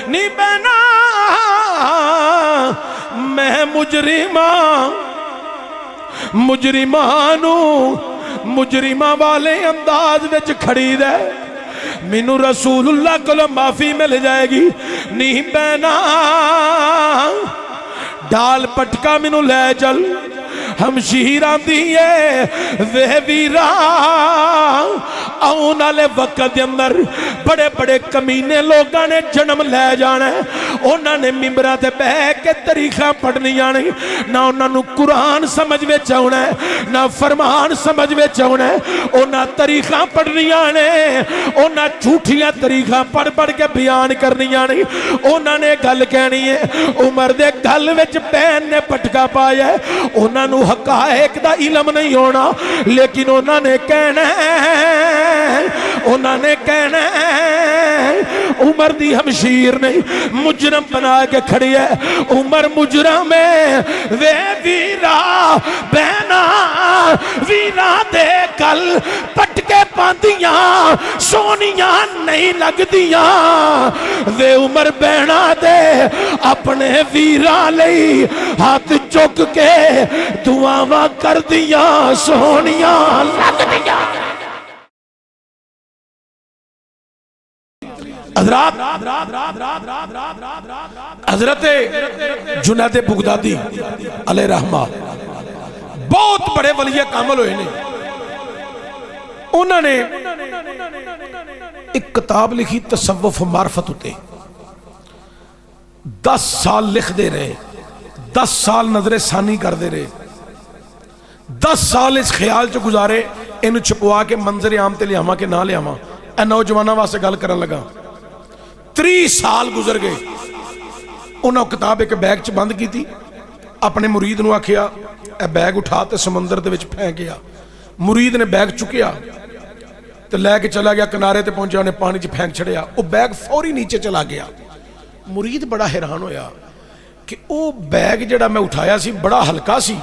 نی بہنا میں مجرمانو مجرمہ والے انداز وچ کھڑی دے مینو رسول اللہ کو معافی مل جائے گی نہیں بہنا ڈال پٹکا مینو لے چل ہمشیران دیئے وے ویرا آؤن آلے وقت دے اندر بڑے بڑے کمینے لوگاں نے جنم لے جانا ہے انہاں نے ممبرہ دے بہ کے طریقہ پڑھنی جانے نہ انہاں نو قرآن سمجھ میں چاہنا ہے نہ فرمان سمجھ میں چاہنا ہے انہاں طریقہ پڑھنی جانے انہاں جھوٹیاں طریقہ پڑھ پڑھ کے بیان کرنی جانے انہاں نے گل کہنی ہے عمر دے گل وچ بہن نے پٹکا پایا ہے انہاں نو حقائق دا علم نہیں ہونا لیکن انہوں نے کہنا ہے عمر دی ہمشیر نہیں مجرم بنا کے کھڑی ہے عمر مجرم ہے وے ویرا بہنا ویرا دے کل پٹکے پاندیاں سونیاں نہیں لگ دیاں وے عمر بہنا دے اپنے ویرا لئی ہاتھ چک کے دعاواں کر دیا سونیاں لگ دیا حضرت جنید بغدادی علیہ رحمہ بہت بڑے ولی کامل ہوئے نے انہوں نے ایک کتاب لکھی تصوف معرفت ہوتے 10 سال لکھ دے رہے 10 سال نظر ثانی کر دے رہے 10 سال اس خیال چ گزارے انہوں چھپوا کے منظر عام تے لے آواں کہ نہ لے آواں اے نوجواناں واسطے گل کرن لگا 30 سال گزر گئے انہوں کتاب ایک بیگ چ بند کی تھی اپنے مرید نو آکھیا اے بیگ اٹھا تے سمندر دے وچ پھینک گیا مرید نے بیگ چکیا تے لے کے چلا گیا کنارے تے پہنچا انہیں پانی چ پھینک چھڑیا وہ بیگ فوری نیچے چلا گیا مرید بڑا حیران ہویا کہ وہ بیگ جڑا میں اٹھایا سی بڑا ہلکا سی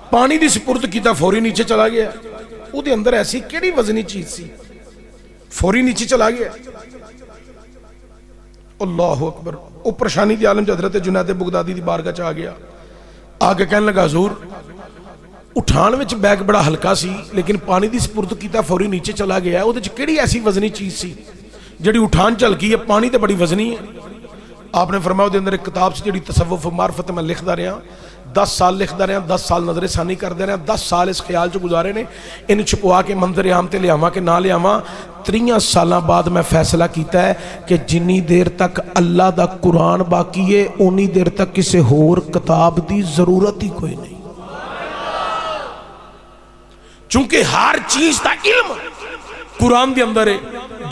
پانی دی سپرد کیتا فوری نیچے چلا گیا وہ دے اندر ایسی کیڑی وزنی چیز سی فوری نیچے چلا گیا اللہ اکبر وہ پریشانی دی عالم حضرت جنید بغدادی دی بارگاہ چ آ گیا آگے کہنے لگا حضور اٹھان وچ بیگ بڑا ہلکا سی لیکن پانی دی سپرد کیتا فوری نیچے چلا گیا وہ دے کیڑی ایسی وزنی چیز سی جڑی اٹھان چل گئی ہے پانی تے بڑی وزنی ہے آپ نے فرمایا دے اندر ایک کتاب سے جڑی تصوف معرفت میں لکھدا رہا 10 سال لکھدا رہا 10 سال نظر ثانی کردے رہا 10 سال اس خیال چ گزارے نے ان چھپوا کے منظر عام تے لے آواں کہ نہ لے آواں 30 سالاں بعد میں فیصلہ کیتا ہے کہ جنی دیر تک اللہ دا قرآن باقی ہے اونی دیر تک کسی ہور کتاب دی ضرورت ہی کوئی نہیں چونکہ ہر چیز دا علم قرآن دے اندر ہے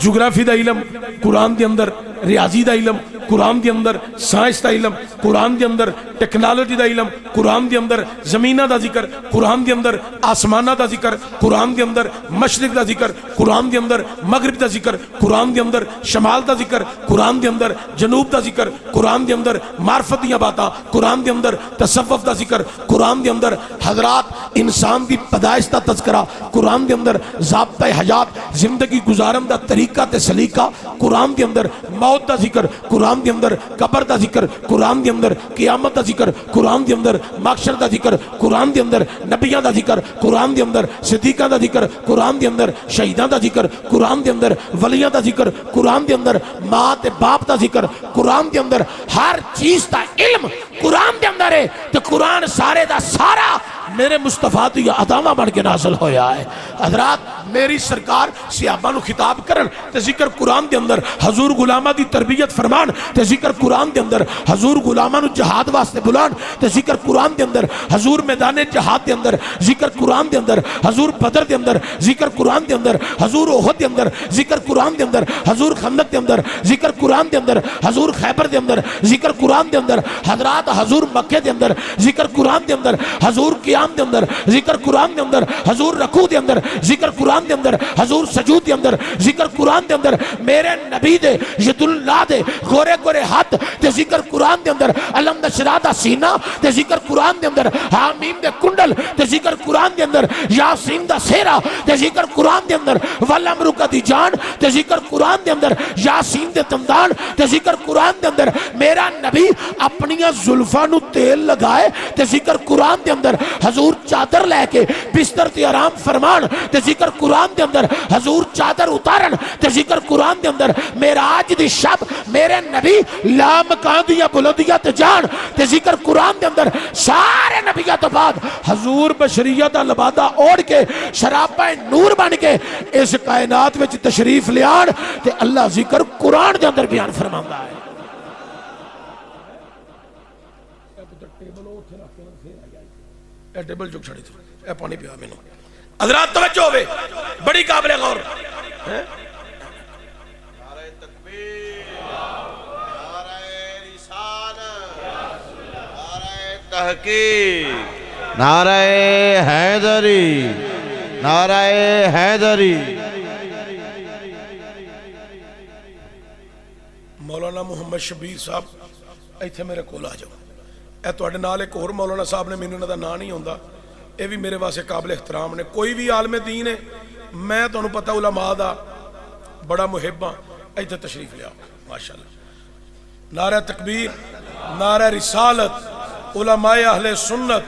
جغرافی دا علم قرآن دے اندر ریاضی دا علم قرآن دے اندر سائنس دا علم قرآن دے اندر ٹیکنالوجی دا علم قرآن دے اندر زمینہ دا ذکر قرآن دے اندر آسمانہ دا ذکر قرآن دے اندر مشرق دا ذکر قرآن دے اندر مغرب دا ذکر قرآن دے اندر شمال دا ذکر قرآن دے اندر جنوب دا ذکر قرآن دے اندر معرفت دیاں باتاں قرآن دے اندر تصوف دا ذکر قرآن دے اندر حضرات انسان دی پیدائش دا تذکرہ قرآن دے اندر ضابطہ حیات زندگی گزارن دا طریقہ تے سلیقہ قرآن دے اندر موت دا ذکر قرآن دے اندر قبر دا ذکر قرآن دے اندر قیامت دا ذکر قرآن دے اندر محشر دا ذکر قرآن دے اندر نبیاں دا ذکر قرآن دے اندر صدیقاں دا ذکر قرآن دے اندر شہیداں دا ذکر قرآن دے اندر ولیاں دا ذکر قرآن دے اندر ماں تے باپ دا ذکر قرآن دے اندر ہر چیز دا علم قرآن دے اندر ہے تو قرآن سارے دا سارا میرے مصطفیٰ دی عطاواں بن کے نازل ہویا ہے حضرات میری سرکار صحابہ نو خطاب کرن تے ذکر قرآن دے اندر حضور غلامہ دی تربیت فرمان تے ذکر قرآن دے اندر حضور غلامہ نو جہاد واسطے بلان تے ذکر قرآن دے اندر حضور میدان جہاد دے اندر ذکر قرآن دے اندر حضور بدر دے اندر ذکر قرآن دے اندر حضور احد دے اندر ذکر قرآن دے اندر حضور خندق دے اندر ذکر قرآن دے اندر حضور خیبر دے اندر ذکر قرآن دے اندر حضرات حضور مکہ دے اندر ذکر قرآن دے اندر حضور قیام دے اندر ذکر قرآن دے اندر حضور رکوع دے اندر ذکر قرآن قرآن دے اندر حضور سجود دے اندر ذکر قرآن دے اندر میرے نبی دے ید اللہ دے گورے گورے ہاتھ تے ذکر قرآن دے اندر علم نشرہ دا سینہ تے ذکر قرآن دے اندر حامیم دے کنڈل تے ذکر قرآن دے اندر یاسین دا سیرہ تے ذکر قرآن دے اندر والامرو کا دی جان تے ذکر قرآن دے اندر یاسین دے تمدان تے ذکر قرآن دے اندر میرا نبی اپنیاں زلفانو تیل لگائے تے ذکر قرآن دے اندر حضور چادر لے کے بستر تے آرام فرمان تے ذکر قرآن دے اندر حضور چادر اتارن تے ذکر قرآن دے اندر معراج دی شب میرے نبی لا مکان دیا بلندیاں تے جان تے ذکر قرآن دے اندر سارے نبیوں تو بعد حضور بشریت دا لبادہ اوڑ کے شرابہ نور بن کے اس کائنات وچ تشریف لیان تے اللہ ذکر قرآن دے اندر بیان فرماندا ہے. اے ٹیبل جو چھڑی تھی اے پانی پیا میں حضرات توجہ ہوئے بڑی قابل غور نعرہ تکبیر، نعرہ رسالت، نعرہ تحقیق، نعرہ حیدری، نعرہ حیدری. مولانا محمد شبیر صاحب ایتھے میرے کول آ جاؤ. اے تواڈے نال ایک اور مولانا صاحب نے مینوں انہاں دا نام نہیں ہوندا اے بھی میرے واسطے قابل احترام نے. کوئی بھی عالم دین ہے میں تانوں پتہ علماء دا بڑا محب ہاں ایتھے تشریف لیا ماشاءاللہ. نعرہ تکبیر، نعرہ رسالت، علماء اہل سنت.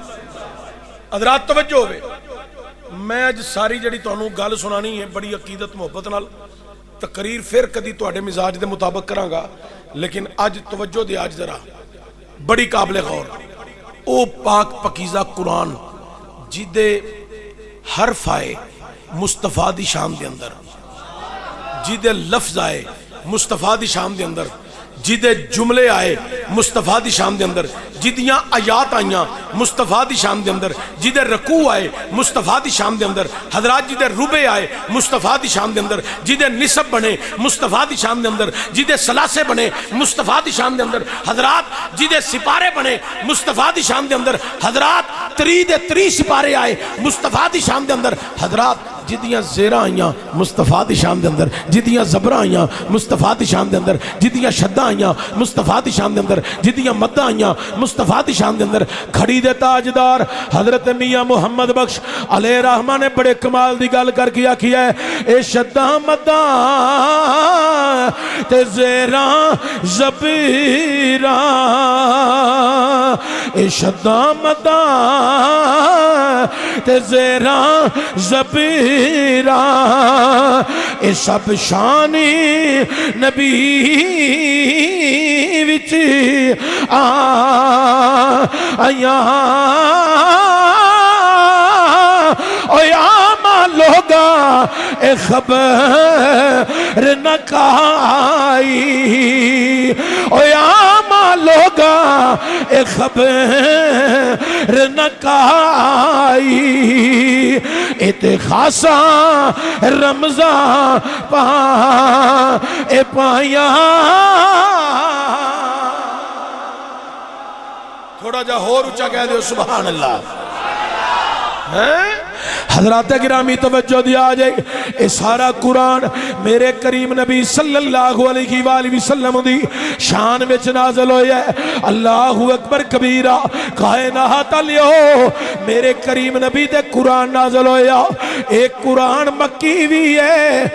حضرات توجہ ہوئے میں اج ساری جڑی تانوں گل سنانی ہے بڑی عقیدت محبت نال تقریر پھر کدی تواڈے مزاج دے مطابق کراں گا لیکن اج توجہ دے اج ذرا بڑی قابل غور. او پاک پکیزہ قرآن جدے حرف آئے مصطفیٰ دی شان دے اندر، جدے لفظ آئے مصطفیٰ دی شان دے اندر، جدے جملے آئے مصطفیٰ دی شان دے اندر، جدیاں آیات آئیاں مصطفیٰ دی شان دے اندر، جدے رکوع آئے مصطفیٰ دی شان دے اندر، حضرات جدے ربع آئے مصطفیٰ دی شان دے اندر، جدے نصب بنے مصطفیٰ دی شان دے اندر، جدے ثلاثے بنے مصطفیٰ دی شان دے اندر، حضرات جدے سپارے بنے مصطفیٰ دی شان دے اندر، حضرات تری سپارے آئے مصطفیٰ دی شان دے اندر، حضرات جدیاں زیرہ آئیاں مصطفیٰ دی شان دے اندر، جدیاں زبرہ آئیاں مصطفیٰ دی شان دے اندر، جدیاں شدہ آئیاں مصطفیٰ دی شان دے اندر، جدیاں مدہ آئیاں مصطفیٰ دی شان دے اندر. کھڑی دے تاجدار حضرت میاں محمد بخش علیہ رحمہ نے بڑے کمال دی گل کر کیا ہے اے شدہ مدہ تے زیرہ زبیرہ، اے شدہ مدہ تے زیرہ زبیرہ، اے سب شانی نبی وچ آیا او یا لوگا اے خبر نہ کائی، او یا لوگا اے خبر نہ کائی، اے خاصا رمضان پا اے پایا. تھوڑا جا اور اچھا کہہ دے سبحان اللہ. حضرات گرامی توجہ دیا جائے اے سارا قرآن میرے کریم نبی صلی اللہ علیہ وآلہ وسلم دی شان وچ نازل ہویا ہے. اللہ اکبر کبیرہ کائنات لیو میرے کریم نبی دے قرآن نازل ہویا. ایک قرآن مکی بھی ہے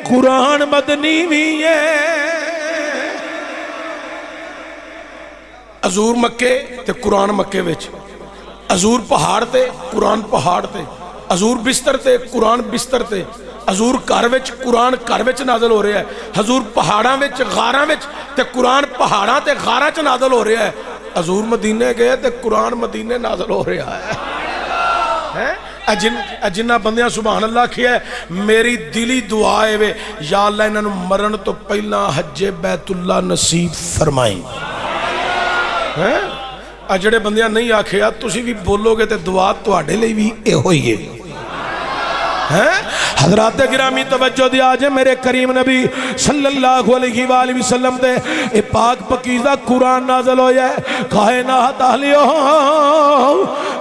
قرآن مدنی بھی ہے. حضور مکے تے قرآن مکے وچ، حضور پہاڑ تے قرآن پہاڑ تے، حضور بستر تے قرآن بستر تے، حضور گھر وچ قرآن گھر وچ نازل ہو رہا ہے. حضور پہاڑاں وچ غاراں وچ تے قرآن پہاڑاں تے غاراں چ نازل ہو رہا ہے. حضور مدینے گئے تے قرآن مدینے نازل ہو رہا ہے. جنہ بندیاں سبحان اللہ کیا ہے میری دلی دعا ہے یا اللہ انہوں مرن تو پہلا حج بیت اللہ نصیب فرمائیں. جڑے بندیاں نہیں آکھیا تسی بھی بولو گے تے دعا تواڈے لئی بھی اے ہوئی ہے. حضرات گرامی توجہ دیا جے میرے کریم نبی صلی اللہ علیہ وآلہ وسلم دے اے پاک پکیزہ قرآن نازل ہویا ہے. کائنات اہلیو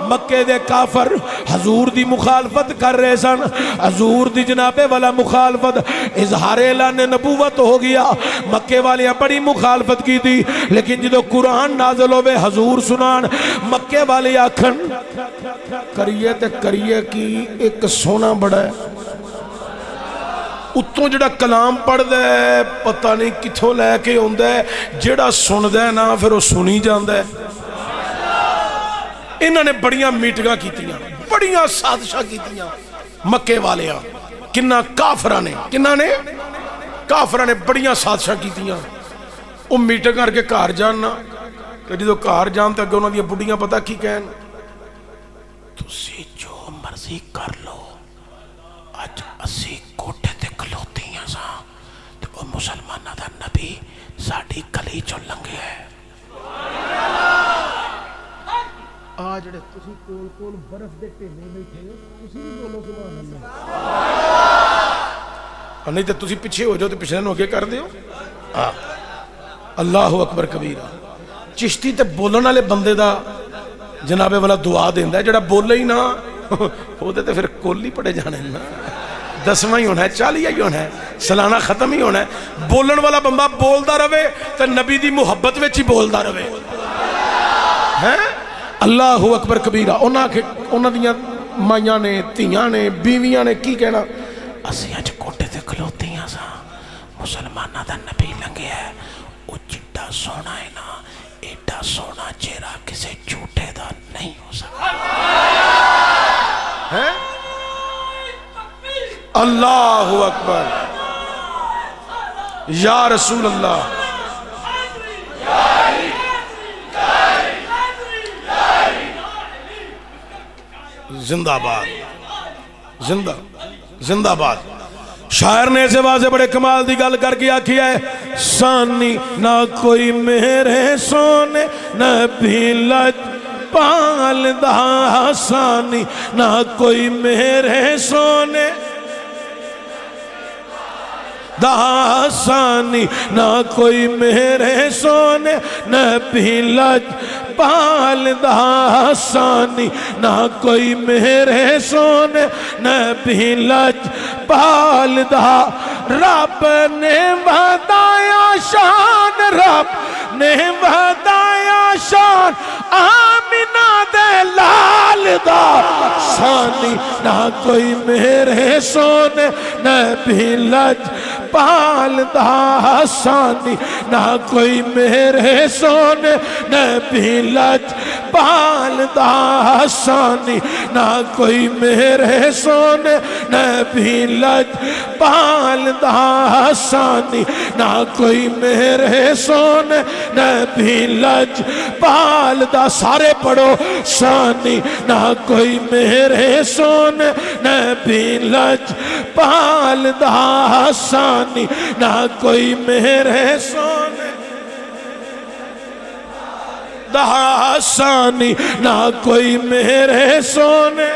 مکے دے کافر حضور دی مخالفت کر رہے سن، حضور دی جناب والا مخالفت، اظہار اعلان نبوت ہو گیا، مکے والیاں بڑی مخالفت کی تھی، لیکن جدو قرآن نازل ہوئے حضور سنان، مکے والے آکھن کریے تے کریے کی ایک سونا بڑا ہے، اتوں جڑا کلام پڑھ دے پتہ نہیں کتھوں لے کے ہوندہ ہے، جڑا سن دے نا پھر وہ سنی جاندہ ہے۔ انہوں نے بڑیاں میٹنگاں کیتیاں، بڑیاں سازشاں کیتیاں مکے والیاں، کنہ کافرانے بڑیاں سازشاں کیتیاں۔ وہ میٹنگ کر کے گھر جاننا کہ جدو گھر جان تے اگے انہاں دی بڑیاں پتہ کی کہن، تسی جو مرضی کر لو، اج اسی کوٹھے تے کھلوتیاں ساں تے او مسلمانہ دا نبی ساڑی گلی چو لنگے ہے۔ آج جڑے تسی کول کول برف دے ٹھیلے بیٹھے ہو، تسی بھی بولو سبحان اللہ، اور نہیں تے تسی پیچھے ہو جاؤ تے پچھلے نو اگے کر دیو۔ اللہ اکبر کبیرہ۔ چشتی تے بولن والے بندے دا جناب والا دعا دیندا ہے، جڑا بولے ہی نہ او تے پھر کول ہی پڑے جانے نا، 10واں ہی ہونا ہے، 40 ہی ہونا ہے، سالانہ ختم ہی ہونا ہے۔ بولن والا بندہ بولدا رہے تے نبی دی محبت وچ ہی بولدا رہے ہیں۔ اللہ اکبر کبیرہ۔ انہاں دیاں مائیاں نے، تیاں نے، بیویاں نے کی کہنا، اسی اج کوٹے تے کھلوتیاں ساں، مسلمانہ دا نبی لنگے ہے، او جڈا سونا ہے نا، ایڈا سونا چہرہ کسے جھوٹے دا نہیں ہو سکتا۔ اللہ اکبر، یا رسول اللہ، زندہ باد، زندہ باد۔ شاعر نے ایسے واضح بڑے کمال دی گل کر کے آکھی ہے، سانی نہ کوئی میرے سونے نبی لج پال دا، سانی نہ کوئی میرے سونے دا، سانی نہ کوئی میرے سونے نبی لج پال دا، سانی نہ کوئی میرے سونے نبی لج پال دا، رب نے ودایا شان، رب نے ودایا شان آمینہ دے لال دا، سانی نہ کوئی میرے سونے نبی لج پال دا، سانی نہ کوئی میرے سونے نبی لج پال دا، سانی نہ کوئی میرے سونے نبی لج پال دا، سانی نہ کوئی میرے سونے نبی لج پال دا۔ سارے پڑھو، سانی نہ کوئی میرے سونے نبی لج پال دا، سانی نہ کوئی میرے سونے دا، سانی نہ کوئی میرے سونے۔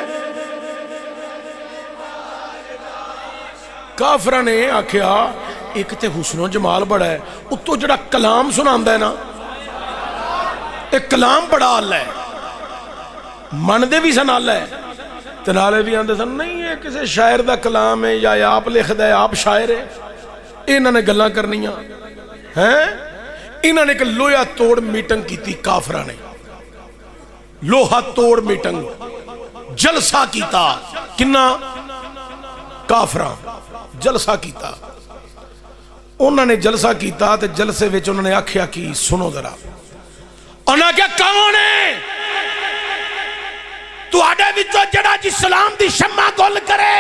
کافرہ نے آکھیا ایک تے حسن و جمال بڑا ہے، اتو جڑا کلام سناندہ ہے نا، ایک کلام بڑا اللہ ہے، مندے بھی سن اللہ ہے، تنالے بھی آندے سن نہیں ہے کسی شاعر دا کلام ہے یا آپ لکھ دے آپ شاعر ہے۔ انہوں نے گلاں کرنیاں ہیں، انہوں نے ایک لوہا توڑ میٹنگ کی تھی، کافرہ نے لوہا توڑ میٹنگ جلسہ کیتا، کنہ کافرہ جلسہ کیتا۔ انہوں نے جلسہ کیتا تے جلسے وچ انہوں نے آکھیا کی سنو ذرا، انہوں نے کیا کون ہے تو آڈے وچو جڑا جی اسلام دی شمع گل کرے،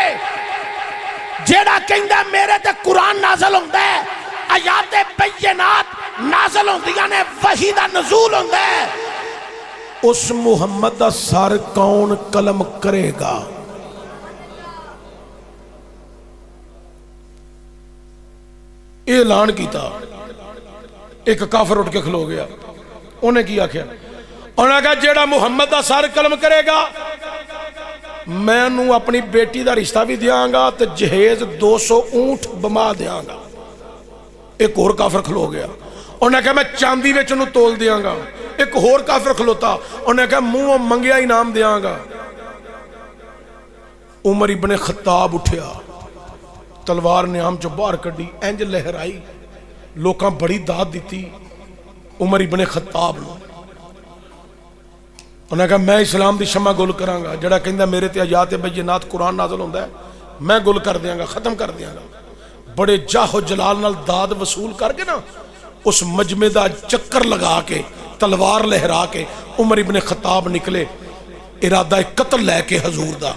جڑا کہندا میرے تے قرآن نازل ہوندہ ہے، آیات بینات نازل ہوندیاں نے، وحی دا نزول ہوندہ ہے، اس محمد دا سر کون قلم کرے گا؟ اعلان کیتا، ایک کافر اٹھ کے کھلو گیا، انہیں کیا کیا؟ انہوں نے کہا جیڑا محمد دا سر قلم کرے گا میں نو اپنی بیٹی دا رشتہ بھی دیاں گا تے جہیز 200 اونٹ بما دیاں گا۔ ایک اور کافر کھلو گیا، انہوں نے کہا میں چاندی وچ انہوں تول دیاں گا۔ ایک اور کافر کھلوتا، انہوں نے کہا منہ منگیا انعام دیاں گا۔ عمر ابن خطاب اٹھیا، تلوار نیام چو باہر کڈی، انج لہرائی، لوکاں بڑی داد دیتی عمر ابن خطاب نو۔ انہاں کہا میں اسلام دی شمع گل کراں گا، جڑا کہندا میرے تے آیات بینات قرآن نازل ہوندا ہے میں گل کر دیاں گا، ختم کر دیاں گا۔ بڑے جاہ و جلال نال داد وصول کر کے نا اس مجمع دا چکر لگا کے تلوار لہرا کے عمر ابن خطاب نکلے ارادہ قتل لے کے حضور دا۔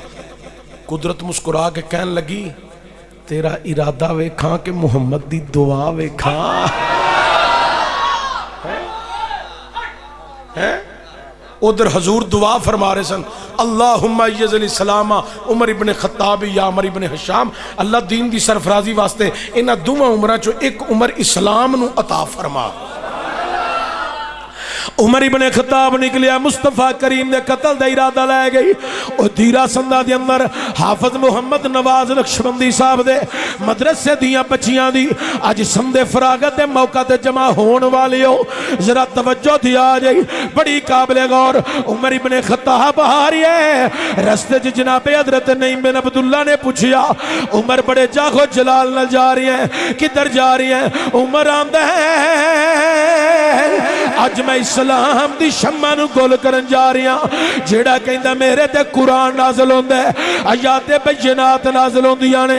قدرت مسکرا کے کہن لگی تیرا ارادہ ویکھاں کہ محمد دی دعا ویکھاں۔ ادھر حضور دعا فرما رہے سن، اللہم ایز علی سلامہ عمر ابن خطاب یا عمر ابن حشام، اللہ دین دی سرفرازی واسطے انہاں دوواں عمرہ چو ایک عمر اسلام نو عطا فرما۔ عمر ابن خطاب نکلیا، مصطفیٰ کریم دے قتل دے ارادہ لے گئی۔ او دیرہ سندہ دے اندر حافظ محمد نواز نقشبندی صاحب دے مدرسے دیاں بچیاں دی آج سندے فراغت دے موقع تے جمع ہون والی ہو، ذرا توجہ دیا جائی، بڑی قابل غور۔ عمر ابن خطاب آ رہی ہے، رستے جناب حضرت نعیم بن عبداللہ نے پوچھیا، عمر بڑے جاغو جلال نہ جا رہی ہیں، کدھر جا رہی ہیں؟ عمر آندہ ہے آج میں اسلام دی شمع نو گول کرن جا رہی ہاں، جیڑا کہندا میرے تے قرآن نازل ہوندا ہے، آیات بینات نازل ہوندیاں نے،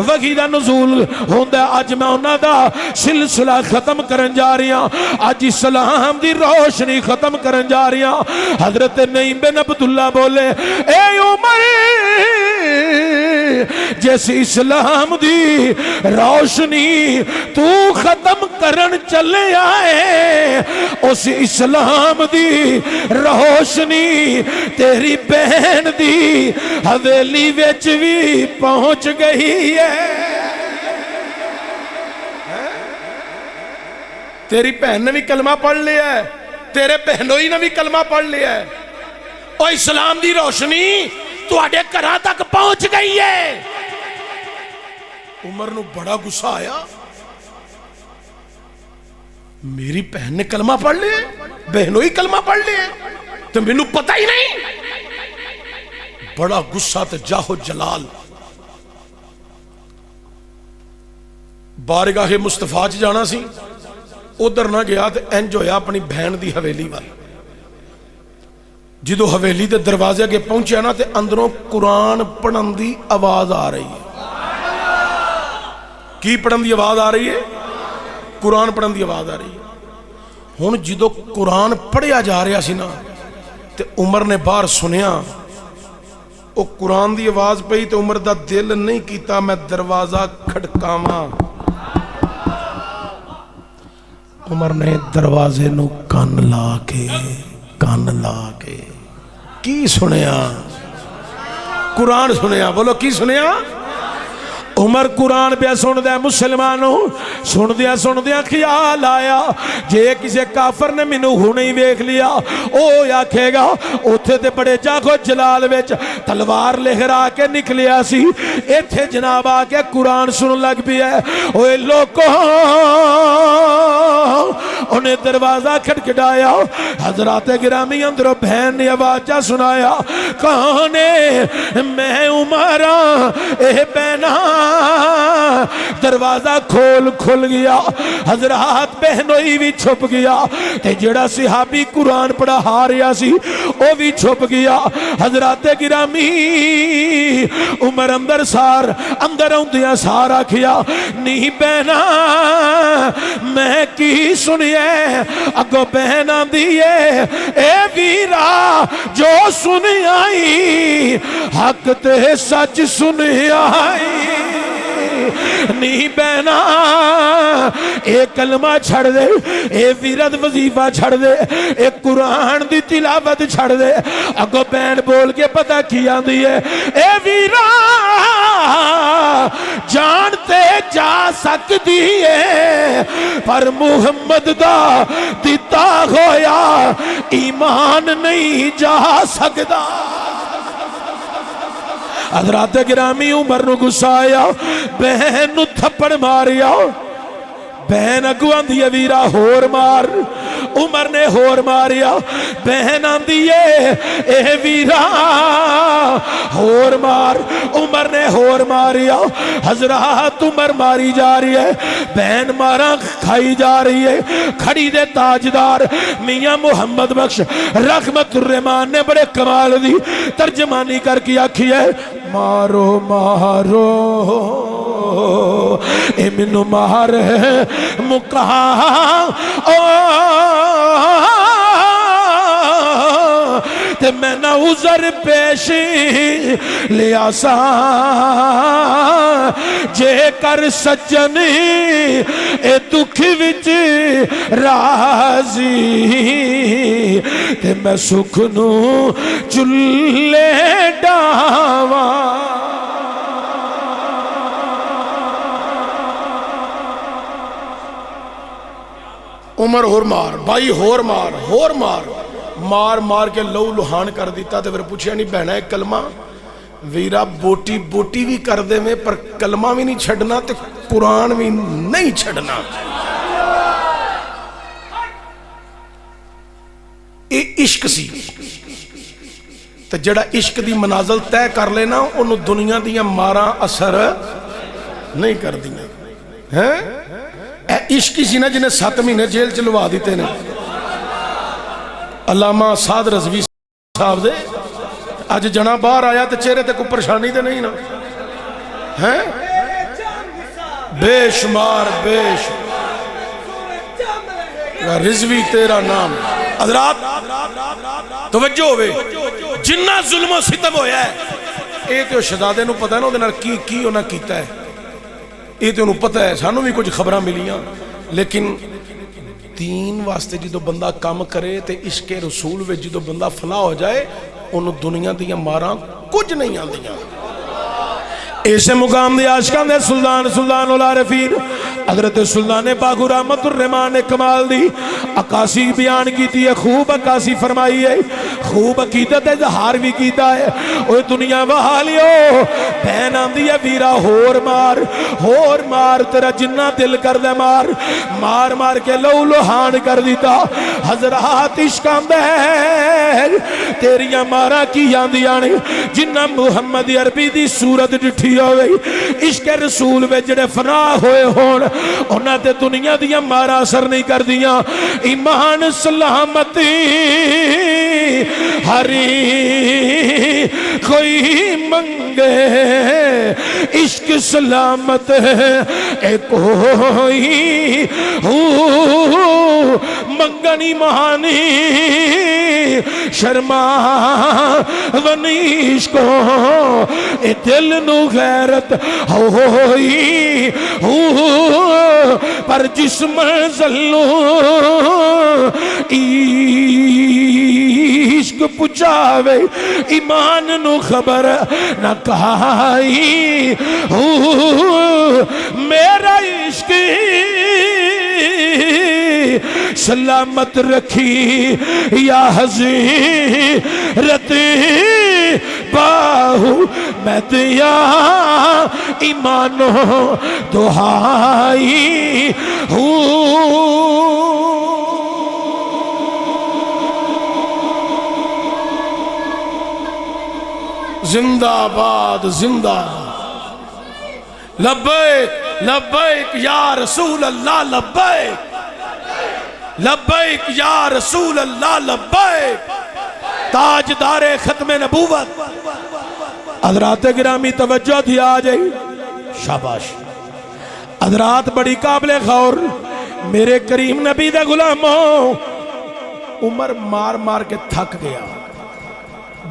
وحی دا نزول ہوندا ہے، اج میں انہاں دا سلسلہ ختم کرن جا رہی ہاں، اج اسلام دی روشنی ختم کرن جا رہی ہاں۔ حضرت نعیم بن عبداللہ بولے، اے عمر جیسی اسلام دی روشنی تو ختم کرن چلے آئے، اس اسلام دی روشنی تیری بہن دی حویلی وچ بھی پہنچ گئی ہے۔ تیری بہن نے بھی کلمہ پڑھ لیا ہے، تیرے بہنوئی نے بھی کلمہ پڑھ لیا ہے، اور اسلام دی روشنی تو آڈے کرا تک پہنچ گئی ہے۔ عمر نو بڑا غصہ آیا، میری بہن نے کلمہ پڑھ لیا، بہنوئی کلمہ پڑھ لیا تو میں نو پتہ ہی نہیں۔ بڑا غصہ تے جاہو جلال، بارگاہ مصطفیٰ چ جانا سی، ادھر نہ گیا تے انج ہویا اپنی بہن دی حویلی وال۔ جدو حویلی دے دروازے کے پہنچے نا تے اندروں قرآن پڑھن دی آواز آ رہی ہے۔ کی پڑھن دی آواز آ رہی ہے؟ قرآن پڑھن دی آواز آ رہی ہے۔ ہن جدو قرآن پڑھیا جا رہا سی نا تے عمر نے باہر سنیا، او قرآن دی آواز پئی تے عمر دا دل نہیں کیتا میں دروازہ کھڑکاواں۔ عمر نے دروازے نو کان لا کے کی سنیا؟ قرآن سنیا۔ بولو کی سنیا؟ عمر قرآن پہ سن دیا مسلمانوں، سن دیا خیال آیا جے کسے کافر نے منو ہونے ہی ویکھ لیا او آکھے گا اوتھے تے بڑے جاگو جلال وچ تلوار لہرا کے نکلیا سی، ایتھے جناب آ کے قرآن سن لگ بھی ہے۔ اوے لوگوں انہیں دروازہ کھٹکھٹایا، حضرات گرامی اندروں بہن نے آواز سنایا، کون ہے؟ میں عمراں اے بہنا۔ دروازہ کھل گیا، حضرات بہنوئی بھی چھپ گیا تے جڑا صحابی قرآن پڑھا ہاریا سی او بھی چھپ گیا۔ حضرات گرامی عمر اندر ہوندیاں سارا کھیا، نہیں بہنا میں کی سنیے؟ اگو بہنا دیئے اے ویرا جو سنی آئی حق تے سچ سنی آئی، نہیں بہنا اے کلمہ چھڑ دے، اے ویرد وظیفہ چھڑ دے، اے قرآن دی تلاوت چھڑ دے۔ اگو بہن بول کے پتہ کیا دیئے، اے ویرا جانتے جا سکتی ہے پر محمد دا دیتا ہویا ایمان نہیں جا سکتا۔ حضرات گرامی عمر نو غصہ آیا، بہن نو تھپڑ ماریا، بہن اگو آندی ہے ویرا ہور مار، عمر نے ہور ماریا، بہن آندی ہے اے ویرا ہور مار، عمر نے ہور ماریا، حضرات عمر ماری جا رہی ہے، بہن مارا کھائی جا رہی ہے۔ کھڑی دے تاجدار میاں محمد بخش رحمت الرحمان نے بڑے کمال دی ترجمانی کر کے آکھی ہے، مارو مارو اے منو مار مکہا تے میں نہ عذر پیش لیا سا جے کر سجن اے دکھ وچ راضی تے میں سکھ نو چلے ڈاواں۔ عمر ہور مار، بھائی ہور مار، ہور مار، مار مار کے لو لہان کر دیتا۔ تے پھر پوچھیا نہیں بہنا ہے کلمہ؟ ویرا بوٹی بوٹی بھی کر دے میں پر کلمہ بھی نہیں چھڑنا تے قرآن بھی نہیں چھڑنا۔ اے عشق سی تے جڑا عشق دی منازل طے کر لینا انہوں دنیا دیاں ماراں اثر نہیں کر دیا ہیں۔ اے عشق سی نا جنہیں 7 مہینے جیل چلوا دیتے نے۔ علامہ سعد رضوی صاحب دے آج جنا باہر آیا تے چہرے تے کوئی پریشانی تے نہیں نا ہیں؟ بے شمار بے شمار رضوی تیرا نام۔ حضرات توجہ ہوئے، جنہ ظلم و ستم ہویا ہے اے تے شہزادے نو پتہ ہے نا دے نال کی انہاں کیتا ہے، اے تے انہوں پتہ ہے، سانوں بھی کچھ خبراں ملیاں، لیکن دین واسطے جدو بندہ کام کرے تے عشق رسول وچ جدو بندہ فنا ہو جائے انہوں دنیا دیاں ماراں کچھ نہیں آندیاں۔ ایسے مقام دے عاشقان دے سلطان العارفین حضرت سلطان پاک رحمت الرحمان نے کمال دی عکاسی بیان کیتی ہے، خوب عکاسی فرمائی ہے، خوب عقیدت اظہار بھی کیتا ہے۔ اوہ دنیا وحالیو بہن آندی ہے ویرا ہور مار تیرا جنہ دل کر دے مار مار مار کے لو لوہان کر دیتا۔ حضرات عشقان دے تیریاں مارا کی آندیاں نے جنہ محمد عربی دی صورت ڈٹھی ہوئی عشق رسول میں جڑے فنا ہوئے ہون انہاں تے دنیا دیاں مارا اثر نہیں کر دیاں۔ ایمان سلامتی ہری کوئی منگے عشق سلامت اے کوئی منگنی مہانی شرما ونیش کو اے دل نو غیرت ہوئی پر جسم ذلو عشق پچاوے ایمان نو خبر نہ کہائی میرا عشق سلامت رکھی یا حضرت باہو میں دیا ایمانو دہائی زندہ آباد زندہ آباد لبیک لبیک یا رسول اللہ لبیک لبیک یا رسول اللہ لبیک تاجدار ختم نبوت۔ حضرات گرامی توجہ تھی آ جائی شاباش حضرات بڑی قابل غور میرے کریم نبی دے غلاموں عمر مار مار کے تھک گیا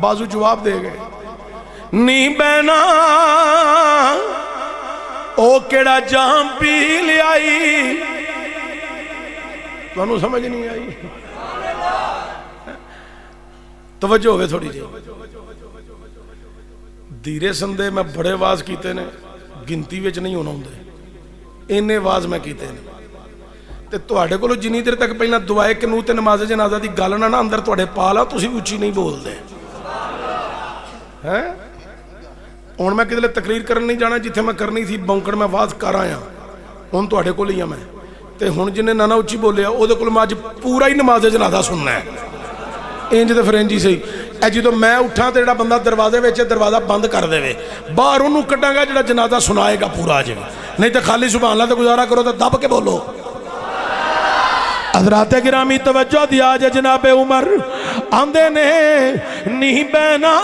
بازو جواب دے گئے نی بینا او کیڑا جام پی لے آئی تو انہوں سمجھ نہیں آئی توجہ ہوئے تھوڑی جی دیرے سندے میں بڑے واز کیتے نے گنتی ویچ نہیں ہونا ہوں دے انہیں واز میں کیتے نے تے توڑے کو لو جنی دیر تک پہلے دعائے کے نوتے نماز جنازہ دی گالنا نا اندر توڑے پالا تو اسی اچھی نہیں بول دے ہیں اور میں کدھلے تقریر کرن نہیں جانا جتھے میں کرنی تھی بونکڑ میں واز کر آیا ان توڑے کو لیا میں تے ہن جنہیں نانا اچھی بولیا او دے کول میں اج پورا ہی نماز جنازہ سننا ہے انج تے پھر انج ہی صحیح اے جدوں میں اٹھاں تے جڑا بندہ دروازے وچ دروازہ بند کر دے باہر اونوں کڈاں گا جڑا جنازہ سنائے گا پورا اج نہیں تے خالی سبحان اللہ تے گزارا کرو تے دب کے بولو حضرات گرامی توجہ دیا جے جناب عمر آندے نے نہیں بہنا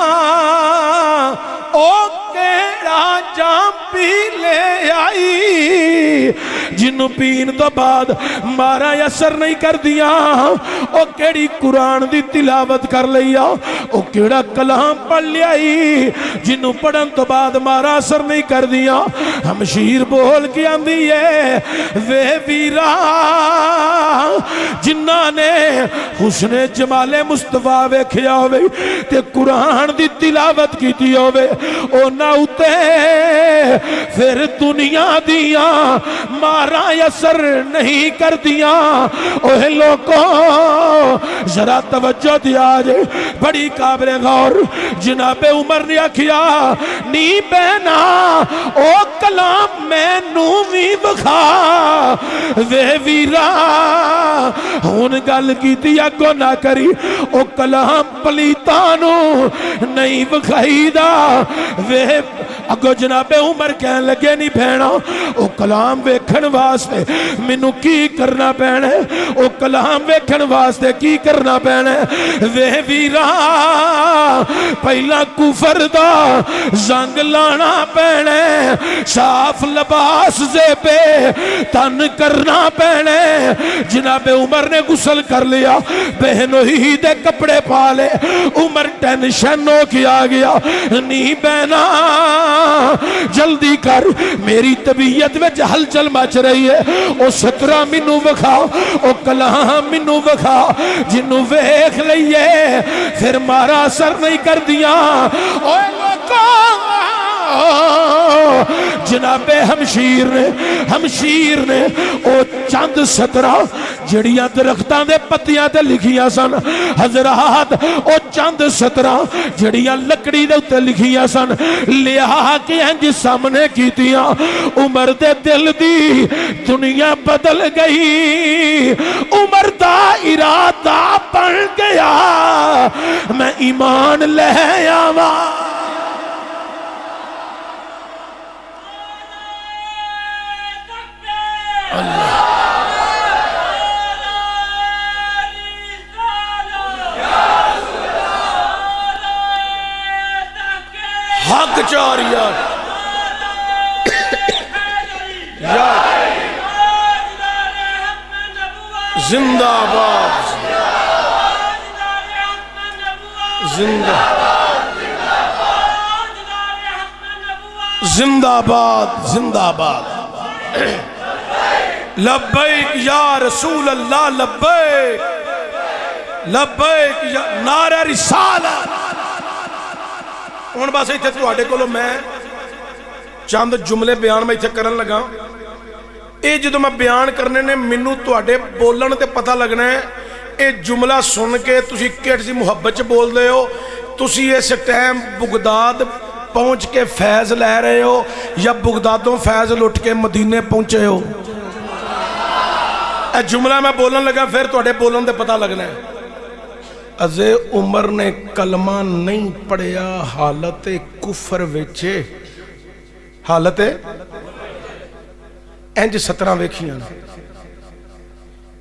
او کیڑا جام پی لے آئی جنوں پین تو بعد مارا اثر نہیں کر دیا او کیڑی قرآن دی تلاوت کر لیا او کیڑا کلام پڑھ لیائی جنوں پڑھن تو بعد مارا اثر نہیں کر دیا ہمشیر بول کے آندی ہے وے ویرا جنہ نے حسن جمال مصطفیٰ ویکھیا ہوئے تے قرآن دی تلاوت کیتی ہوئے او نہ اتے پھر دنیا دیا مارا اثر نہیں کر دیا اوہ لوگوں ذرا توجہ دیا جے بڑی قابل غور جناب عمر نے آکھیا نی بہنا او کلام میں نومی بخا وے ویرا ہون گل کیتی اگو نہ کری او کلام پلیتانو نہیں بخائی دا وے اگو جناب عمر کہن لگے نہیں بھینا او کلام ویکھن واسطے منو کی کرنا پینے او کلام ویکھن واسطے کی کرنا پینے وے ویرا پہلا کفر دا زنگ لانا پینے صاف لباس زیبے تن کرنا پینے جناب عمر نے غسل کر لیا بہنوں ہی دے کپڑے پالے عمر ٹینشن ہو کیا گیا نہیں بہنا جلدی کر میری طبیعت میں ہلچل مچ رہی ہے او سترہ منو وکھا او کلام منو وکھا جنو ویکھ لئیے پھر مارا اثر نہیں کر دیا اوے جناب ہمشیر نے او چند سترہ جڑیاں درختاں دے پتیاں تے لکھیاں سن حضرات او چند سترہ جڑیاں لکڑی دے اتے لکھیاں سن لیا کے انج سامنے کیتیاں عمر دے دل دی دنیا بدل گئی عمر دا ارادہ بن گیا میں ایمان لے آواں حق چار یار زندہ باد زندہ زندہ باد زندہ باد لبیک یا رسول اللہ لبیک لبیک یا نعرہ رسالت ہن بس ایتھے تواڈے کولوں میں چند جملے بیان میں ایتھے کرن لگا اے جدوں میں بیان کرنے نے مینوں تواڈے بولن تے پتہ لگنا ہے اے جملہ سن کے تسی کیڑی محبت چ بول دے ہو تسی اس ٹائم بغداد پہنچ کے فیض لے رہے ہو یا بغدادوں فیض لٹ کے مدینے پہنچے ہو اے جملہ میں بولن لگا پھر تواڈے بولن تے پتہ لگنا ہے ازے عمر نے کلمہ نہیں پڑھیا حالت کفر ویچے حالت انج 17 ویکھیاں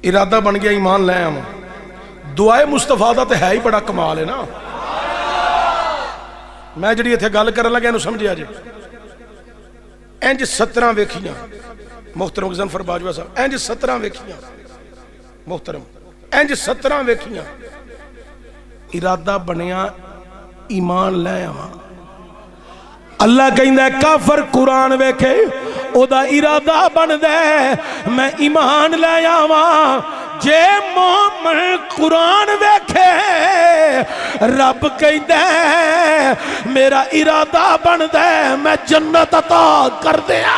ارادہ بن گیا ایمان لے آواں دعائے مصطفیٰ دا تے ہے ہی بڑا کمال ہے نا میں جڑی ایتھے گل کرن لگا اینو سمجھیا جے انج 17 ویکھیاں محترم غضنفر باجوہ صاحب انج 17 ویکھیاں محترم انج 17 ویکھیاں ارادہ بنیا ایمان لے آواں اللہ کہندا ہے کافر قرآن ویکھے او دا ارادہ بن دے میں ایمان لے آواں جے مومن قرآن ویکھے رب کہندا ہے میرا ارادہ بن دے میں جنت عطا کر دیا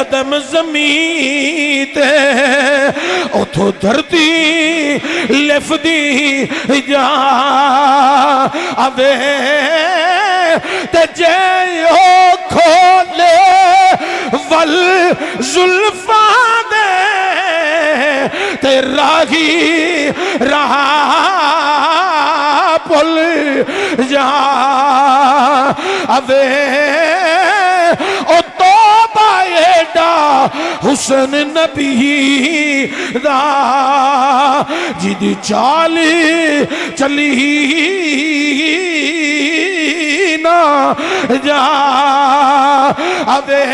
قدم زمین تے اتھو دھرتی لفدی جا آوے تے جے او کھولے ول زلفا دے تے راہی رہا پل جا آوے او توبہ ایڈا حسن نبی دا جدی چالی چلی نا جا آوے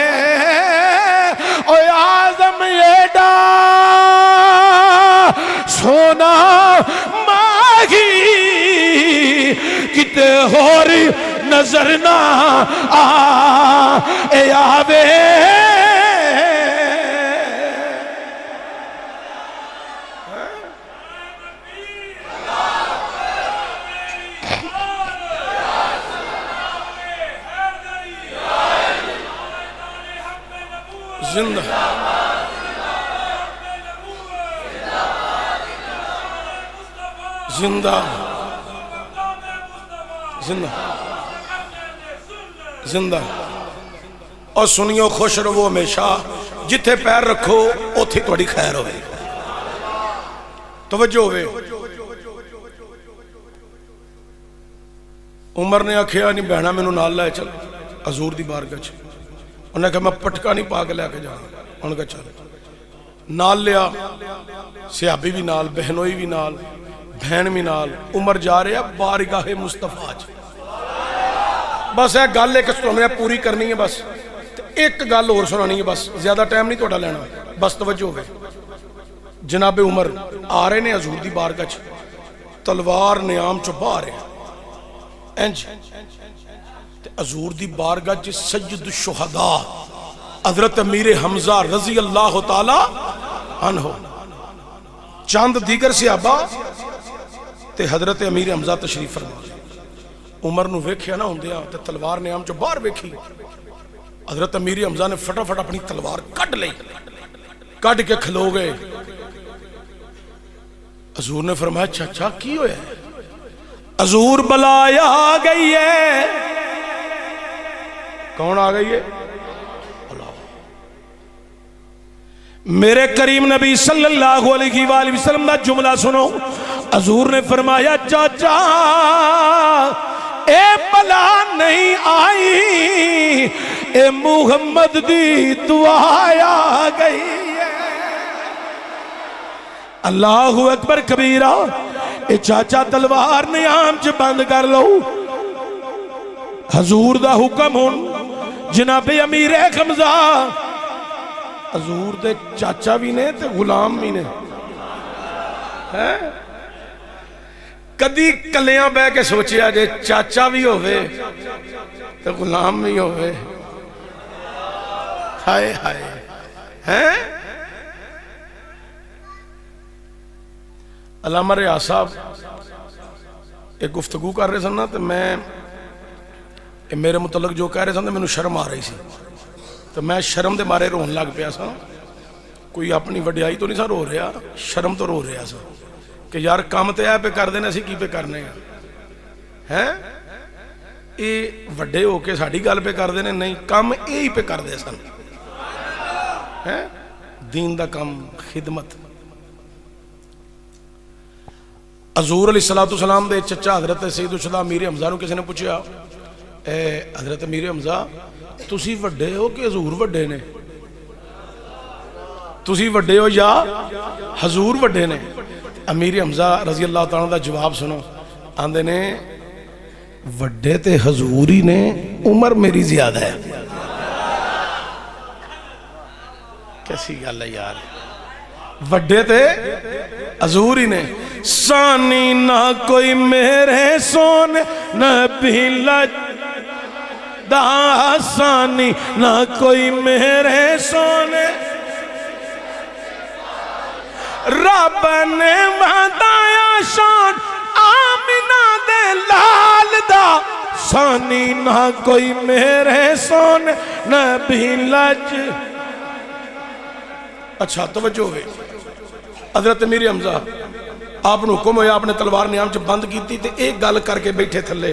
او آزم ایڈا سونا ماہی کتے اور نظر نہ اے آوے زندہ زندہ زندہ زندہ اور سنیو خوش رہو ہمیشہ جتھے پیر رکھو اتھے توڑی خیر ہوئے توجہ ہوئے عمر نے آکھیا نہیں بہنا میں نال لائے چل حضور دی بارگاہ چ انہوں نے کہا میں پٹکا نہیں پا کے لے کے جانا انہوں نے کہا چل نال لیا صحابی بھی نال بہنوئی بھی نال بہن بھی نال عمر جا رہے ہیں بارگاہ مصطفیٰ بس ایک گل ایک سننے پوری کرنی ہے بس ایک گل اور سنانی ہے بس زیادہ ٹائم نہیں توڑا لینا بس توجہ ہوئے جناب عمر آ رہے ہیں حضور دی بارگاہ تلوار نیام چو باہ رہے ہیں انج حضور دی بارگاہ سید الشہداء حضرت امیر حمزہ رضی اللہ تعالی عنہ چاند دیگر صحابہ تے حضرت امیر حمزہ تشریف فرما عمر نو ویکھیا نہ ہوندیا تے تلوار نیام چو باہر ویکھی حضرت امیر حمزہ نے فٹافٹ اپنی تلوار کٹ لئی کٹ کے کھلو گئے حضور نے فرمایا چاچا کی ہویا ہے حضور بلایا آ گئی ہے کون آ گئی ہے میرے کریم نبی صلی اللہ علیہ وآلہ وسلم دا جملہ سنو حضور نے فرمایا چاچا اے بلا نہیں آئی اے محمد دی دعا آ گئی ہے اللہ اکبر کبیرہ اے چاچا تلوار نیام چ بند کر لو حضور دا حکم ہون جناب امیر حمزہ حضور دے چاچا بھی نے تے غلام بھی نے کدی کلیاں بے کے سوچیا جے چاچا بھی ہوئے تے غلام بھی ہوئے ہائے ہائے علامہ ریاض صاحب ایک گفتگو کر رہے سن نا تے میں میرے متعلق جو کہہ رہے سن میں شرم آ رہی سی تو میں شرم دے مارے رون لگ پیا سا کوئی اپنی وڈیائی تو نہیں سا رو رہا شرم تو رو رہا سا کہ یار کام تے اے پہ کر دینا سی کی پہ کرنے ہیں اے وڈے ہو کے ساڑھی گل پہ کر دینے نہیں کام اے ہی پہ کر دے سن دین دا کام خدمت حضور علیہ السلام دے چچا حضرت سید الشہداء امیر حمزہ نو کسی نے پوچھیا اے حضرت امیر حمزہ تسی وڈے ہو کہ حضور وڈے نے تسی وڈے ہو یا حضور وڈے نے امیر حمزہ رضی اللہ تعالیٰ دا جواب سنو آندے نے وڈے تے حضوری نے عمر میری زیادہ ہے کیسی گل ہے یار وڈے تے حضوری نے ثانی نہ کوئی میرے سونے نبی لج ثانی نہ کوئی میرے سونے رب نے وعدایا شان آمینہ دے لال دا ثانی نہ کوئی میرے سونے نبی لج اچھا توجہ ہوئے حضرت امیر حمزہ آپ نے حکم ہویا آپ نے تلوار نیام چ بند کی تے ایک گل کر کے بیٹھے تھلے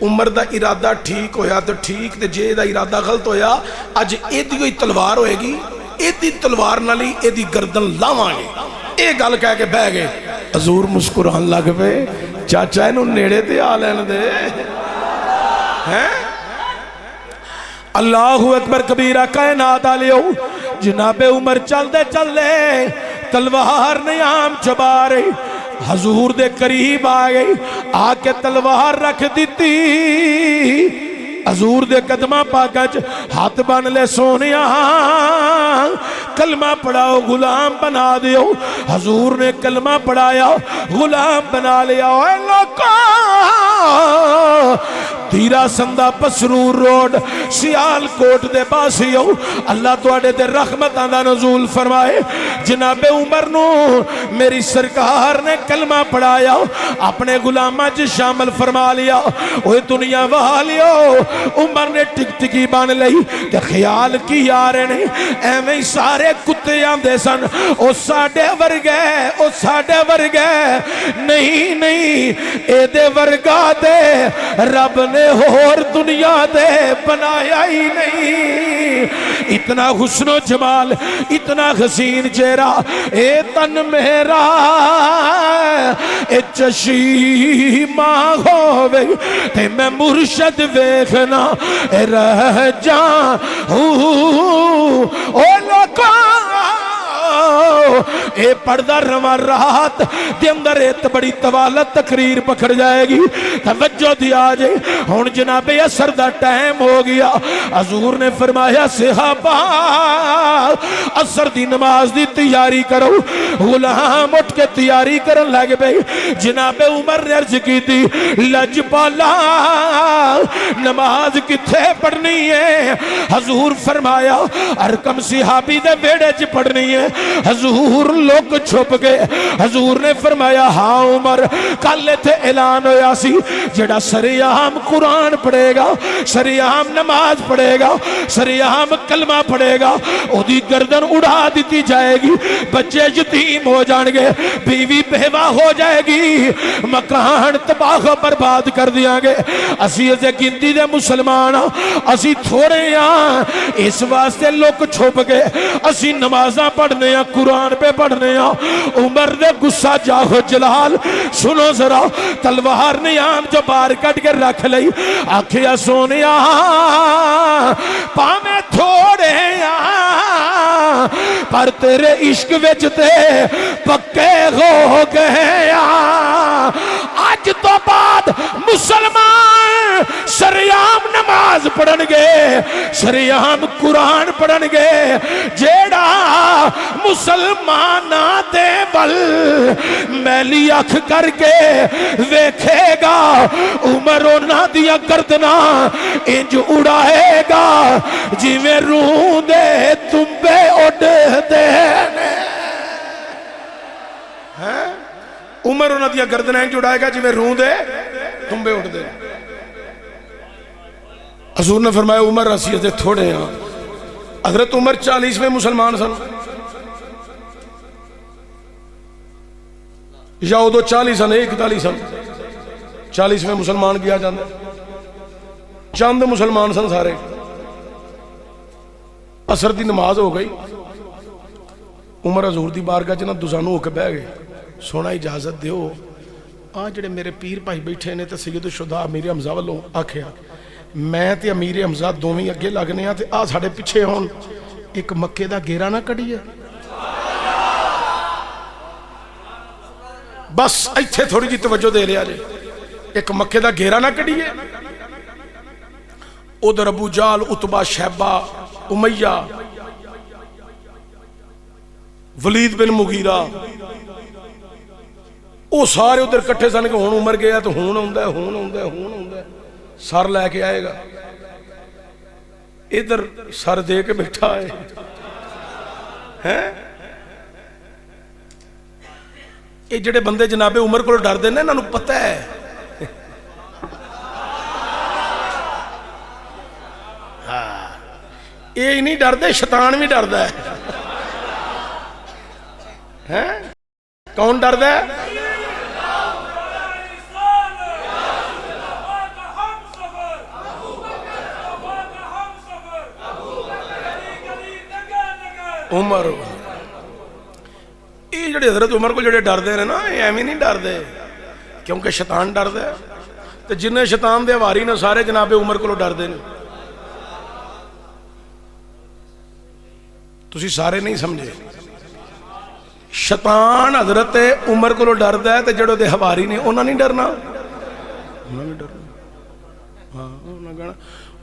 عمر دا ارادہ ٹھیک ہویا تو ٹھیک تے جے دا ارادہ غلط ہویا اج ایدی کوئی تلوار ہوئے گی ایدی تلوار نالی ایدی گردن لاواں گے ایک گل کہہ کے بہ گئے حضور مسکران لگ پہ چاچا انہوں نیڑے تے آ لین دے ہیں اللہ اکبر کبیرہ کائنات آلیو جناب عمر چل دے تلوار نیام چبا رہی حضور دے قریب آگئی آکے تلوار رکھ دیتی حضور دے قدمہ پاکج ہاتھ بن لے سونیا کلمہ پڑھاؤ غلام بنا دیو حضور نے کلمہ پڑھایا غلام بنا لیا اے لوکا دیرہ سندہ پسرور روڈ سیال کوٹ دے باسیو اللہ تو اڑے دے رحمت آندہ نزول فرمائے جناب عمر نو میری سرکار نے کلمہ پڑھایا اپنے غلامہ جی شامل فرما لیا اوہ دنیا والیو عمر نے ٹک ٹکی بان لئی تے خیال کی یارے نہیں ایویں سارے کتے آندے سن او ساڑے ورگے نہیں اے دے ورگا دے رب نے اور دنیا دے بنایا ہی نہیں اتنا حسن و جمال اتنا حسین چہرہ اے تن میرا اے چشیمہ ہوئے تے میں مرشد ویکھنا اے رہ جان او لوکاں اے پردہ رواں رات دے اندر ایت بڑی طوالت تقریر پکڑ جائے گی توجہ دیا جائے ہون جناب اثر دا ٹائم ہو گیا حضور نے فرمایا صحابہ اثر دی نماز دی تیاری کرو غلام اٹھ کے تیاری کرن لگ پئی جناب عمر نے عرض کی تھی لج پالا نماز کتھے پڑھنی ہے حضور فرمایا ارکم صحابی دے بیڑے چ پڑھنی ہے حضور لوگ چھپ گئے حضور نے فرمایا ہاں عمر کل تھے اعلان ہویا سی جڑا سریعام قرآن پڑھے گا سریعام نماز پڑھے گا سریعام کلمہ پڑھے گا او دی گردن اڑا دیتی جائے گی بچے یتیم ہو جان گے بیوی بیوہ ہو جائے گی مکان تباہ برباد کر دیا گے اسی اسے گنتی دے مسلمان اسی تھوڑے یہاں اس واسطے لوگ چھپ گئے اسی نمازاں پڑھنے ہیں قرآن پہ پڑھنے ہیں عمر نے گسا جاہو جلال سنو ذرا تلوار نیام جو بار کٹ کے رکھ لئی آکھیا سونیا پامیں تھوڑے ہیں پر تیرے عشق وچ تے پکے ہو گئے آج تو بعد مسلمان سریعام نماز پڑھن گے سریعام قرآن پڑھن گے جیڑا مسلمانہ دے بل میلی اکھ کر کے ویکھے گا عمر و نہ دیا گردنا انج اڑائے گا جی میں روح دے تم پہ اڑ دینے عمر و نہ دیا گردنا انج اڑائے گا جی میں روح دے تم پہ اڑ دینے حضور نے فرمایا عمر رسیت تھوڑے ہیں حضرت عمر 40 میں مسلمان سن یا وہ دو 40 سن 41 سن 40 میں مسلمان کیا جاندے چند مسلمان سن سارے عصر دی نماز ہو گئی عمر حضور دی بارگاہ جنہ دوزانو ہو کے بہ گئے سونا اجازت دیو جڑے میرے پیر بھائی بیٹھے نے تے سید الشہداء امیر حمزہ والوں آکھیا میں تے امیر حمزہ دوویں اگے لگنے ہیں تے ساڑے پیچھے ہون ایک مکے دا گیرہ نہ کڑی ہے بس ایتھے تھوڑی جی توجہ دے لیا جے ایک مکے دا گیرہ نہ کڑی ہے ادھر ابو جال عتبہ شیبہ امیہ ولید بن مغیرہ وہ سارے ادھر کٹھے سن کہ ہون عمر گیا تو ہون ہوندہ ہے سر لے کے آئے گا ادھر سر دے کے بیٹھا ہے یہ جڑے بندے جناب عمر کو ڈر دینے انہوں پتہ ہے یہ نہیں ڈر دے شیطان بھی ڈر دے ہیں کون ڈردا ہے؟ عمر یہ جڑے حضرت عمر کو جڑے ڈردے ہیں نا یہ ایویں نہیں ڈردے کیونکہ شیطان ڈردا ہے تے جنہیں شیطان دے حواری نے سارے جناب عمر کو ڈردے نے تسی سارے نہیں سمجھے شیطان حضرت عمر کو ڈردا ہے تے جڑے دے حواری نے انہاں نہیں ڈرنا انہاں نہیں ڈرنا ہاں انہاں کہنا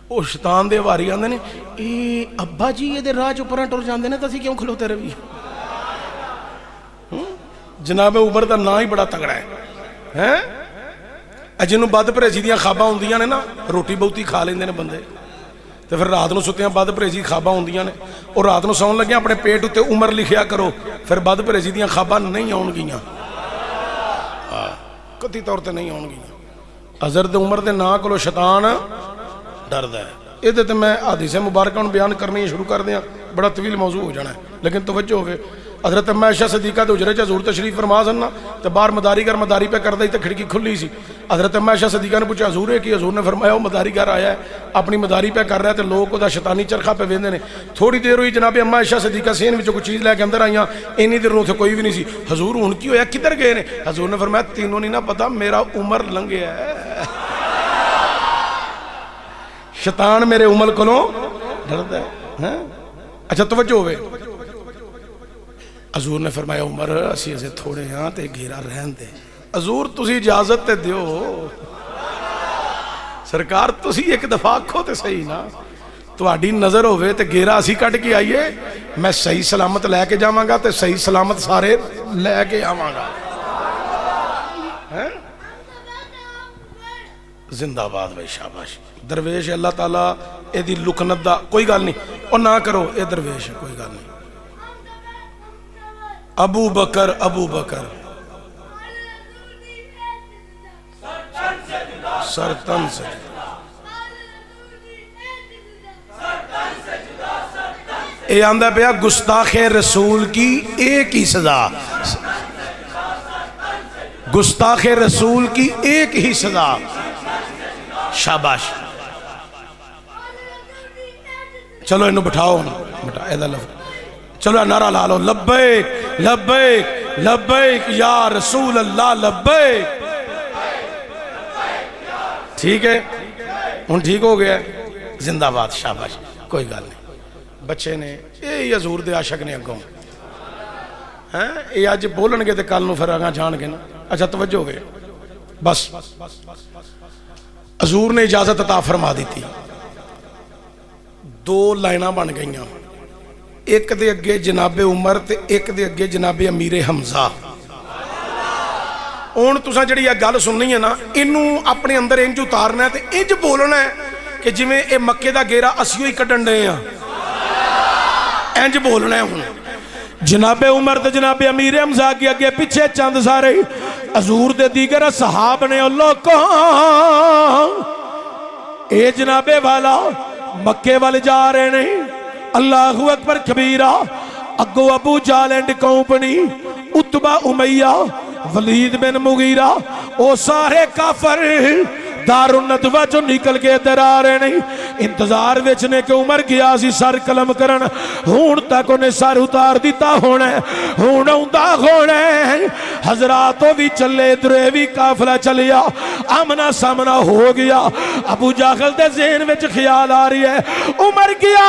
او شیطان دے حواری آندے نے اے ابا جی یہ دے راہ چ اوپراں ٹر جاندے نے تے اسی کیوں کھلوتے رہی جناب عمر دا نا ہی بڑا تگڑا ہے جنوں بد پرہیزی دیاں خواباں ہوندیاں نے نا روٹی بہتی کھا لیندے نے بندے تے پھر رات نو ستیاں بد پرہیزی خواباں ہوندیاں نے اور رات نو سون لگیاں اپنے پیٹ اتے عمر لکھیا کرو پھر بد پرہیزی دیاں خواباں نہیں آن گیاں قطعی طور تے نہیں آن گیاں حضرت عمر دے نا کولو شیطان ڈردا ہے یہ تے میں حدیث مبارکہ بیان کرنی شروع کر دیاں بڑا طویل موضوع ہو جانا ہے لیکن توجہ ہوئے حضرت اما عائشہ صدیقہ دے حجرے چ حضور تشریف فرما سن تے باہر مداری گھر مداری پہ کر دئی تے کھڑکی کھلی سی حضرت اما عائشہ صدیقہ نے پوچھا حضور ہے کہ حضور نے فرمایا وہ مداری گھر آیا ہے اپنی مداری پہ کر رہا ہے تے لوگ دا شیطانی چرخا پہ ویندے نے تھوڑی دیر ہوئی جناب اما عائشہ صدیقہ سین وچوں کوئی چیز لے کے اندر آئیاں اینی دیر نوں تے کوئی بھی نہیں سی حضور ہن کی ہویا کدھر گئے نے حضور نے فرمایا تینوں نہیں نہ پتا میرا عمر لنگیا ہے شیطان میرے عمر کولوں ڈردا ہے اچھا توجہ ہوئے حضور نے فرمایا عمر اسی اسے تھوڑے ہاں تے گھیرا رہن دے حضور تسی اجازت تے دیو سرکار تسی ایک دفعہ آکھو تے صحیح نا تہاڈی نظر ہوئے تے گھیرا اسی کٹ کے آئیے میں صحیح سلامت لے کے جاواں گا تے صحیح سلامت سارے لے کے آواں گا زندہ باد بھائی شاباش درویش اللہ تعالیٰ اے دی لکنت دا کوئی گل نہیں اور نہ کرو اے درویش ہے کوئی گل نہیں ابو بکر سرتن سے اے آندہ پیا گستاخ رسول کی ایک ہی سزا گستاخ رسول کی ایک ہی سزا شاباش چلو انہوں بٹھاؤ بٹھا ایدہ لفظ چلو نعرہ لالو لبیک لبیک لبیک یا رسول اللہ لبیک ٹھیک ہے ان ٹھیک ہو گیا زندہ باد شاباش کوئی گل نہیں بچے نے یہ حضور دے عاشق نے اگوں یہ آج بولن گے تے کل نو پھر آگاں جان گے نا اچھا توجہ ہو گئے بس حضور نے اجازت عطا فرما دی تھی دو لائنہ بن گئیاں ایک دے اگے جناب عمر تے ایک دے اگے جناب امیر حمزہ اون تساں جڑی یہ گل سننی ہے نا انہوں اپنے اندر انج اتارنا ہے تے انج بولنا ہے کہ جویں اے مکے دا گیرا اسیوں ہی کڈن ڈے ہیں انج بولنا ہے ہن جناب عمر تے جناب امیر حمزہ کے اگے پیچھے چند سارے حضور دے دیگر صحاب نے اللہ کو اے جناب والا مکے والے جا رہے نہیں اللہ اکبر کبیرہ اگو ابو جہل اینڈ کمپنی عتبہ امیہ ولید بن مغیرہ او سارے کافر دار الندوہ جو نکل کے ادھر آ رہے نہیں انتظار ویچنے کے عمر گیا سی سر کلم کرن ہون تک انہیں سر اتار دیتا ہونا ہے ہون اندہ ہونا ہے حضراتوں بھی چلے درے بھی کافلہ چلیا آمنا سامنا ہو گیا ابو جہل دے ذہن وچ خیال آ رہی ہے عمر گیا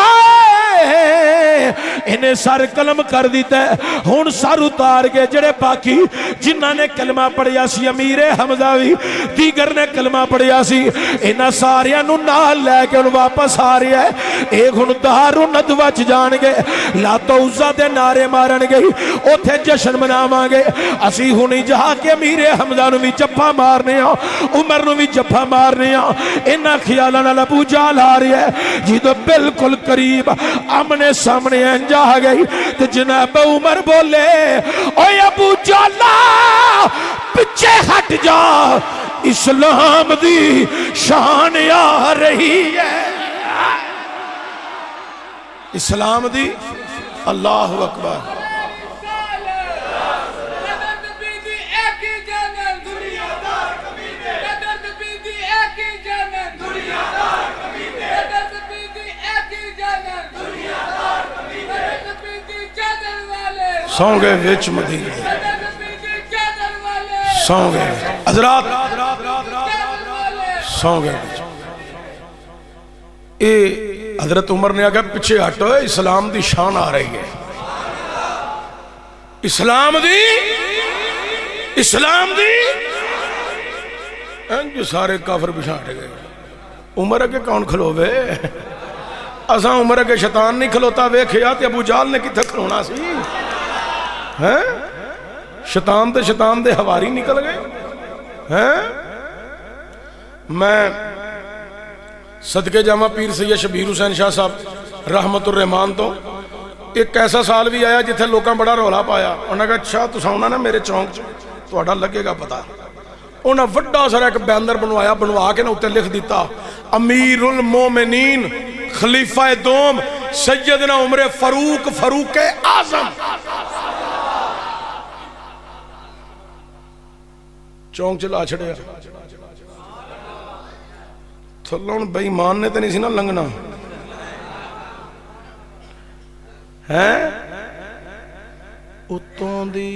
انہیں سر کلم کر دیتا ہے ہون سر اتار کے جڑے باقی جنہ نے کلمہ پڑھیا سی امیر حمزہ بھی دیگر نے کلمہ پڑھیا سی انہا ساریاں نو نال لے کے ان واپس آ رہی ہے ایک ان دارو ندوہ چ جان گے لاتو عزہ دے نعرے مارن گئی اوتھے جشن مناواں گے اسی ہونی جہاں کے امیر حمزہ نو بھی جپا مارنے ہاں عمر نو بھی جپا مارنے ہاں انہا خیالنا ابو جہل آ رہی ہے جی تو بالکل قریب آمنے سامنے انجا گئی تو جناب عمر بولے اوے ابو جہل پچھے ہٹ جا اسلام دی شان آ رہی ہے اسلام دی اللہ اکبر سو گئے وچ مدینے سو گئے حضرات سو گئے اے حضرت عمر نے آگا پچھے ہٹو اسلام دی شان آ رہی ہے اسلام دی جو سارے کافر پچھا ہٹ گئے عمر اگے کون کھلوے اساں عمر اگے شیطان نہیں کھلوتا ویکھیا تے ابو جہل نے کتھے کھلونا سی ہیں شیطان دے ہواری نکل گئے ہیں میں صدقے جامع پیر سید شبیر حسین شاہ صاحب رحمت الرحمان تو ایک ایسا سال بھی آیا جتھے لوکاں بڑا رولا پایا انہوں نے کہا اچھا تساں ہونا نا میرے چونک تہاڈا لگے گا پتا انہوں نے وڈا سارا ایک بینر بنوا کے نا اتنے لکھ دیتا امیر المومنین خلیفہ دوم سیدنا عمر فاروق اعظم چونک چلا چھڑیا تھلوں بے ایمان نے تو نہیں سی نا لنگنا ہے اتوں دی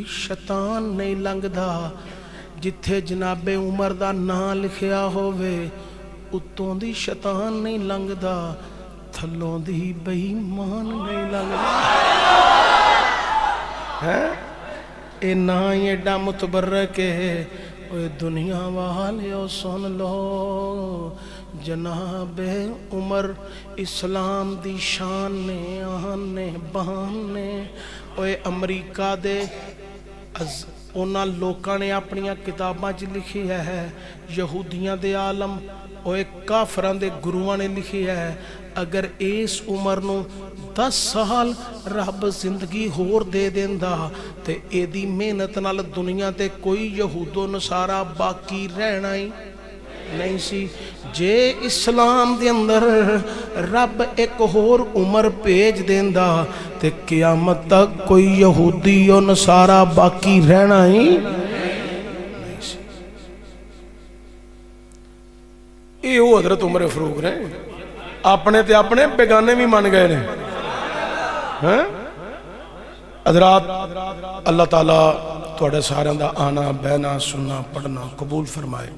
شیطان نہیں لنگدا جتھے جناب عمر دا نام لکھیا ہووے اتوں دی شیطان نہیں لنگدا تھلوں دی بے ایمان نہیں لنگدا ہے اے نا یہ ڈا متبرک ہے اوے دنیا والیو سن لو جناب عمر اسلام دی شان نے آنے بہانے اوے امریکہ دے اونا لوکاں نے اپنیاں کتاباں چ لکھی ہے یہودیاں دے عالم اوے کافران دے گروہاں نے لکھی ہے اگر اس عمر نو 10 سال رب زندگی ہور دے دیندا تے اے دی محنت نال دنیا تے کوئی یہود و نصارا باقی رہنا ہی نہیں سی جے اسلام دے اندر رب ایک ہور عمر بھیج دیندا تے قیامت تک کوئی یہودی و نصارا باقی رہنا ہی نہیں سی اے وہ حضرت عمر فاروق نے اپنے تے اپنے بیگانے بھی من گئے نے حضرات اللہ تعالیٰ تھوڑے سارے دا آنا بہنا سننا پڑھنا قبول فرمائے